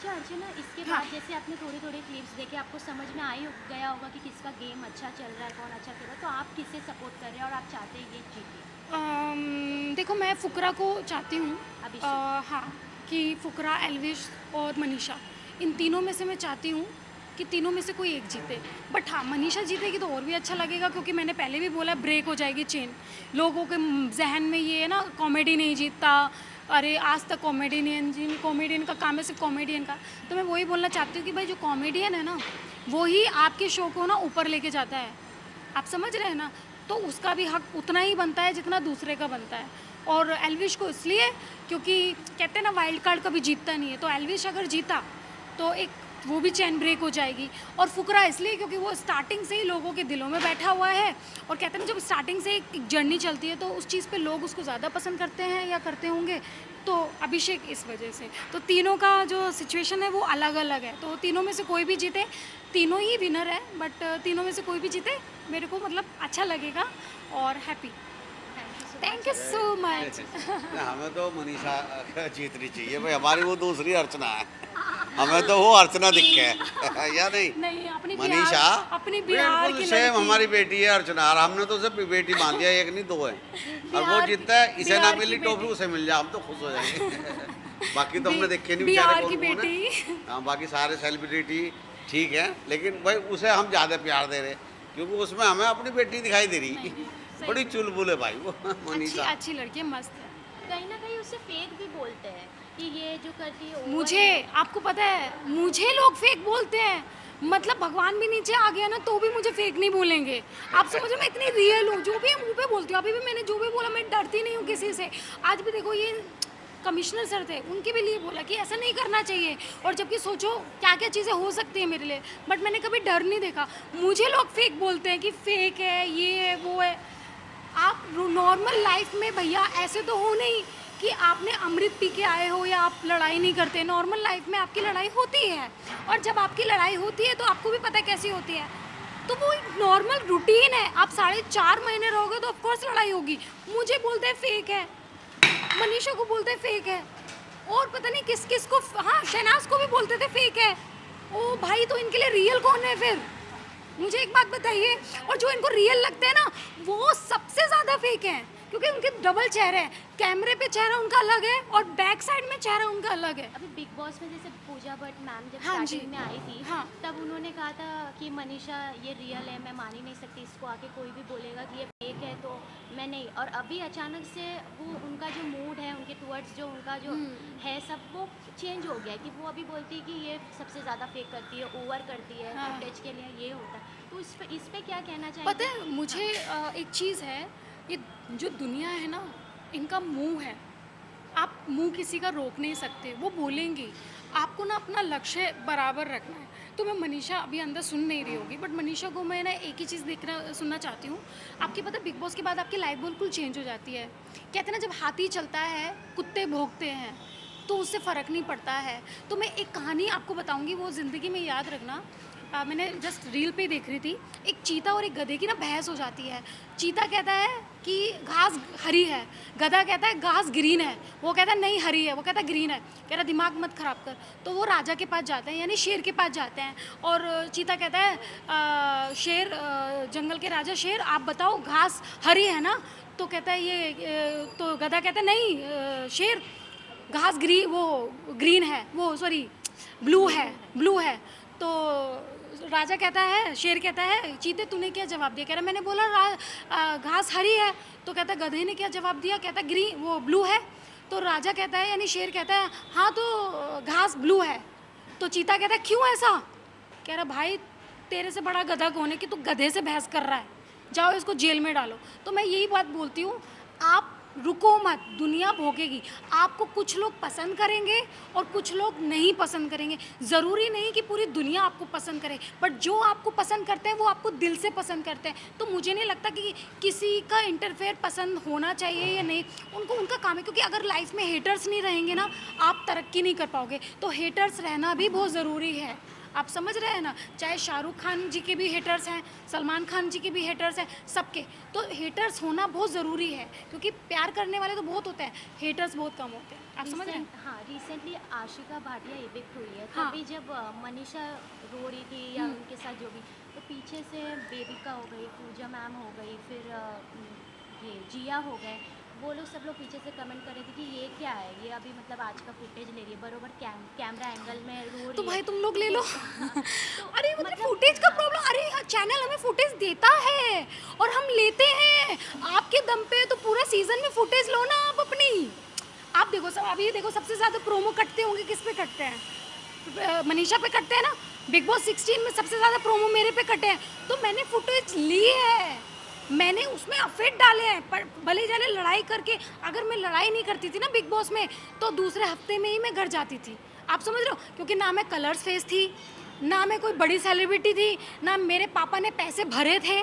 अच्छा अर्चना, इसके हाँ। बाद जैसे आपने थोड़ी थोड़ी क्लिप्स देखे, आपको समझ में गया होगा कि किसका गेम अच्छा चल रहा है, कौन अच्छा खेल रहा है, तो आप किसे सपोर्ट कर रहे हैं और आप चाहते हैं ये जीते? देखो मैं फ़ुकरा को चाहती हूँ। अभिषेक। हाँ, कि फ़ुकरा, एल्विश और मनीषा, इन तीनों में से मैं चाहती हूँ कि तीनों में से कोई एक जीते। बट हाँ, मनीषा जीतेगी तो और भी अच्छा लगेगा, क्योंकि मैंने पहले भी बोला ब्रेक हो जाएगी चेन। लोगों के ज़हन में ये है ना, कॉमेडी नहीं जीतता, अरे आज तक कॉमेडियन का काम है सिर्फ कॉमेडियन का। तो मैं वही बोलना चाहती हूँ कि भाई जो कॉमेडियन है ना, वो ही आपके शो को ना ऊपर लेके जाता है। आप समझ रहे हैं ना? तो उसका भी हक उतना ही बनता है जितना दूसरे का बनता है। और एल्विश को इसलिए, क्योंकि कहते हैं ना वाइल्ड कार्ड कभी जीतता नहीं है, तो एल्विश अगर जीता तो एक वो भी चैन ब्रेक हो जाएगी। और फुकरा इसलिए क्योंकि वो स्टार्टिंग से ही लोगों के दिलों में बैठा हुआ है, और कहते हैं ना जब स्टार्टिंग से एक जर्नी चलती है तो उस चीज़ पे लोग उसको ज़्यादा पसंद करते हैं या करते होंगे। तो अभिषेक इस वजह से, तो तीनों का जो सिचुएशन है वो अलग अलग है, तो तीनों में से कोई भी जीते, तीनों ही विनर है, बट तीनों में से कोई भी जीते मेरे को मतलब अच्छा लगेगा और happy. Thank you so much. Thank you so much. ना, हमें तो मनीषा जीतनी चाहिए भाई, हमारी वो दूसरी अर्चना है। हमें तो वो अर्चना दिखे है या नहीं? नहीं, मनीषा अपनी बिहार बिल्कुल की सेम लड़की। हमारी बेटी है अर्चना, और हमने तो उसे बेटी मान दिया, एक नहीं दो है। और वो बिहार जीतता है, इसे ना बिहार की मिली टॉफी बेटी। उसे मिल जाए, हम तो खुश हो जाएंगे। बाकी तो हमने देखे नहीं बेचारे बिहार की कौन कौन है। बेटी। हाँ, बाकी सारे सेलिब्रिटी ठीक है, लेकिन भाई उसे हम ज़्यादा प्यार दे रहे, क्योंकि उसमें हमें अपनी बेटी दिखाई दे रही। सही। बड़ी चुलबुल है भाई वो अच्छी मनीषा। अच्छी लड़की है, मस्त है। कहीं ना कहीं उससे फेक भी बोलते हैं कि ये जो करती है over मुझे, है। आपको पता है, मुझे लोग फेक बोलते हैं, मतलब भगवान भी नीचे आ गया ना तो भी मुझे फेक नहीं बोलेंगे। आप समझो मैं इतनी रियल हूँ, जो भी है मुंह पे बोलती हूँ। अभी भी मैंने जो भी बोला, मैं डरती नहीं हूँ किसी से। आज भी देखो, ये कमिश्नर सर थे, उनके भी लिए बोला कि ऐसा नहीं करना चाहिए, और जबकि सोचो क्या क्या चीज़ें हो सकती हैं मेरे लिए, बट मैंने कभी डर नहीं देखा। मुझे लोग फेक बोलते हैं कि फेक है, ये है, वो है। आप नॉर्मल लाइफ में भैया ऐसे तो हो नहीं कि आपने अमृत पी के आए हो या आप लड़ाई नहीं करते। नॉर्मल लाइफ में आपकी लड़ाई होती है, और जब आपकी लड़ाई होती है तो आपको भी पता है कैसी होती है। तो वो एक नॉर्मल रूटीन है। आप 4.5 महीने रहोगे तो ऑफकोर्स लड़ाई होगी। मुझे बोलते हैं फेक है, मनीषा को बोलते हैं फेक है, और पता नहीं किस किस को, हाँ शहनाज को भी बोलते थे फेक है। ओ भाई, तो इनके लिए रियल कौन है फिर? मुझे एक बात बताइए। और जो इनको रियल लगते हैं ना, वो सबसे ज़्यादा फेक हैं, क्योंकि उनके डबल चेहरे हैं। कैमरे पे चेहरा उनका अलग है और बैक साइड में चेहरा उनका अलग है। अभी बिग बॉस में जैसे पूजा भट्ट मैम जब हाँ जी। स्टार्टिंग में आई थी, हाँ। तब उन्होंने कहा था कि मनीषा ये रियल है, मैं मान ही नहीं सकती इसको, आके कोई भी बोलेगा कि ये फेक है तो मैं नहीं। और अभी अचानक से वो उनका जो मूड है, उनके टूवर्ड्स जो उनका जो है सब, वो चेंज हो गया है कि वो अभी बोलती है कि ये सबसे ज़्यादा फेक करती है, ओवर करती है, हाँ। फुटेज के लिए ये होता है। तो इस पे क्या कहना पता चाहिए? है मुझे, एक चीज़ है, ये जो दुनिया है ना, इनका मुंह है। आप मुंह किसी का रोक नहीं सकते, वो बोलेंगी। आपको ना अपना लक्ष्य बराबर रखना है। तो मैं मनीषा अभी अंदर सुन नहीं रही होगी, बट मनीषा को मैं ना एक ही चीज़ देखना सुनना चाहती हूँ। आपकी पता है बिग बॉस के बाद आपकी लाइफ बिल्कुल चेंज हो जाती है। कहते हैं ना जब हाथी चलता है कुत्ते भौंकते हैं, तो उससे फ़र्क नहीं पड़ता है। तो मैं एक कहानी आपको बताऊंगी, वो ज़िंदगी में याद रखना। मैंने जस्ट रील पे ही देख रही थी, एक चीता और एक गधे की ना बहस हो जाती है। चीता कहता है कि घास हरी है, गधा कहता है घास ग्रीन है। वो कहता है नहीं हरी है, वो कहता है ग्रीन है। कह रहा दिमाग मत ख़राब कर। तो वो राजा के पास जाते हैं, यानी शेर के पास जाते हैं, और चीता कहता है शेर, जंगल के राजा शेर, आप बताओ घास हरी है ना? तो कहता है तो गधा कहता है नहीं शेर, घास ग्रीन है, वो सॉरी ब्लू है। तो राजा कहता है, शेर कहता है चीते तूने क्या जवाब दिया? कह रहा मैंने बोला घास हरी है। तो कहता है गधे ने क्या जवाब दिया? कहता है वो ब्लू है। तो राजा कहता है यानी शेर कहता है हाँ तो घास ब्लू है। तो चीता कहता है क्यों ऐसा? कह रहा भाई तेरे से बड़ा गधा कौन है कि तू गधे से बहस कर रहा है, जाओ इसको जेल में डालो। तो मैं यही बात बोलती हूँ, आप रुको मत, दुनिया भोगेगी। आपको कुछ लोग पसंद करेंगे और कुछ लोग नहीं पसंद करेंगे। ज़रूरी नहीं कि पूरी दुनिया आपको पसंद करे, बट जो आपको पसंद करते हैं वो आपको दिल से पसंद करते हैं। तो मुझे नहीं लगता कि किसी का इंटरफेयर पसंद होना चाहिए या नहीं, उनको उनका काम है। क्योंकि अगर लाइफ में हेटर्स नहीं रहेंगे ना, आप तरक्की नहीं कर पाओगे। तो हेटर्स रहना भी बहुत ज़रूरी है। आप समझ रहे हैं ना? चाहे शाहरुख खान जी के भी हेटर्स हैं, सलमान खान जी के भी हेटर्स हैं, सबके। तो हेटर्स होना बहुत ज़रूरी है, क्योंकि प्यार करने वाले तो बहुत होते हैं, हेटर्स बहुत कम होते हैं। आप समझ रहे हैं? हाँ, रिसेंटली आशिका भाटिया इविक्ट हुई है, हाँ। तभी जब मनीषा रो रही थी या उनके साथ जो भी, तो पीछे से बेबिका हो गई, पूजा मैम हो गई, फिर ये जिया हो गए, वो लोग सब लोग पीछे से कमेंट कर रहे थे कि ये क्या है, ये अभी मतलब आज का फुटेज ले रही है, बरोबर कैमरा एंगल में रो रही तो है। भाई तुम लोग ले लो। तो अरे मतलब मतलब फुटेज का प्रॉब्लम, अरे चैनल हमें फुटेज देता है और हम लेते हैं, आपके दम पे तो पूरा सीजन में फुटेज लो ना आप अपनी। आप देखो सब, अभी देखो सबसे ज़्यादा प्रोमो कटते होंगे, किस पे कटते हैं? मनीषा पे कटते हैं ना। बिग बॉस 16 में सबसे ज़्यादा प्रोमो मेरे पे कटे हैं, तो मैंने फुटेज ली है, मैंने उसमें अफेक्ट डाले हैं। पर भले जाने लड़ाई करके, अगर मैं लड़ाई नहीं करती थी ना बिग बॉस में, तो दूसरे हफ्ते में ही मैं घर जाती थी। आप समझ रहे हो? क्योंकि ना मैं कलर्स फेस थी, ना मैं कोई बड़ी सेलिब्रिटी थी, ना मेरे पापा ने पैसे भरे थे,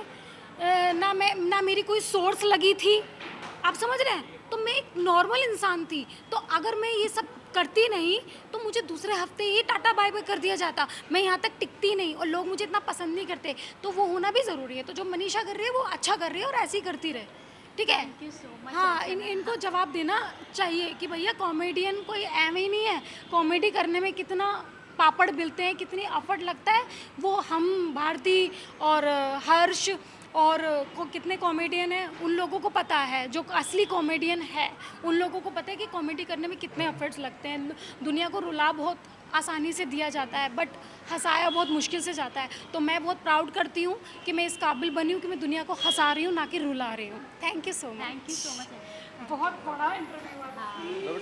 ना मेरी कोई सोर्स लगी थी। आप समझ रहे हैं? तो मैं एक नॉर्मल इंसान थी, तो अगर मैं ये सब करती नहीं तो मुझे दूसरे हफ्ते ही टाटा बाय बाय कर दिया जाता, मैं यहाँ तक टिकती नहीं और लोग मुझे इतना पसंद नहीं करते। तो वो होना भी ज़रूरी है। तो जो मनीषा कर रही है वो अच्छा कर रही है और ऐसे ही करती रहे, ठीक है? Thank you so much. हाँ, इनको जवाब देना चाहिए कि भैया कॉमेडियन कोई एम ही नहीं है। कॉमेडी करने में कितना पापड़ बेलते हैं, कितनी एफर्ट लगता है, वो हम भारती और हर्ष और को कितने कॉमेडियन हैं उन लोगों को पता है, जो असली कॉमेडियन है उन लोगों को पता है कि कॉमेडी करने में कितने एफर्ट्स लगते हैं। दुनिया को रुला बहुत आसानी से दिया जाता है, बट हंसाया बहुत मुश्किल से जाता है। तो मैं बहुत प्राउड करती हूँ कि मैं इस काबिल बनी हूँ कि मैं दुनिया को हंसा रही हूँ, ना कि रुला रही हूँ। Thank you so much. Thank you so much. बहुत बड़ा इंटरव्यू।